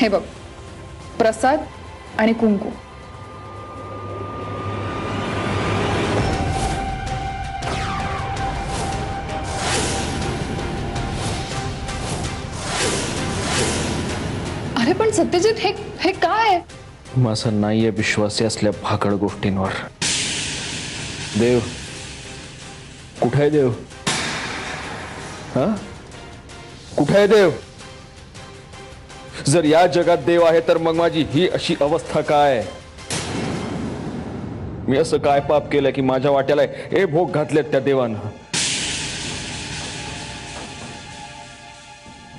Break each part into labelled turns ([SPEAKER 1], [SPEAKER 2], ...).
[SPEAKER 1] हे बघ, प्रसाद आणि कुंकू. अरे पण सत्यजित, हे काय?
[SPEAKER 2] माझा नाहीये विश्वास असल्या भाकड गोष्टींवर. देव कुठे आहे? देव हा कुठे आहे? देव जर या जगात देव आहे तर मग माझी ही अशी अवस्था काय? मी असं काय पाप केलं की माझ्या वाट्याला हे भोग घातलेत त्या देवानं?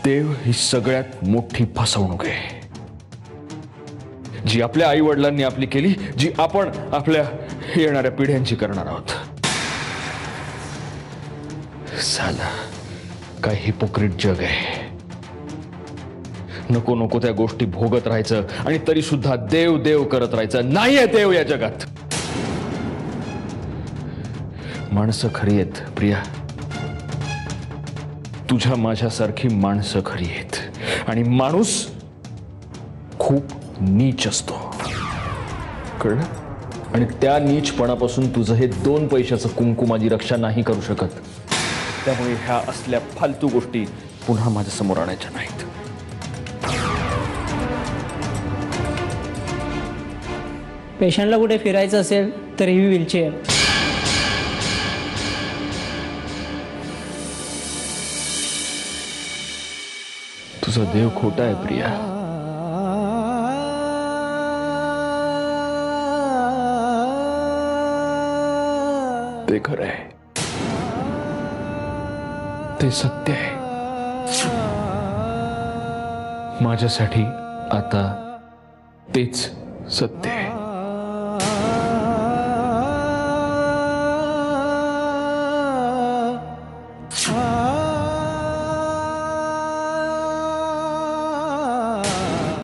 [SPEAKER 2] देव ही सगळ्यात मोठी फसवणूक आहे जी आपल्या आई वडिलांनी आपली केली, जी आपण आपल्या येणाऱ्या पिढ्यांची करणार आहोत. साला काय हिपोक्रिट जग आहे. नको नको त्या गोष्टी भोगत राहायचं आणि तरी सुद्धा देव देव करत राहायचं. नाहीये देव या जगात. माणसं खरी आहेत प्रिया. तुझ्या माझ्यासारखी माणसं खरी आहेत आणि माणूस खूप नीच असतो, कळलं? आणि त्या नीचपणापासून तुझं हे 2 पैशाचं कुंकू माझी रक्षा नाही करू शकत. त्यामुळे ह्या असल्या फालतू गोष्टी पुन्हा माझ्या समोर आणायच्या नाहीत.
[SPEAKER 3] पेशंटला कुठे फिरायचं असेल तर ही व्हीलचेअर.
[SPEAKER 2] तुझा देव खोटा आहे प्रिया. ते खरं आहे, ते सत्य आहे. माझ्यासाठी आता तेच सत्य आहे.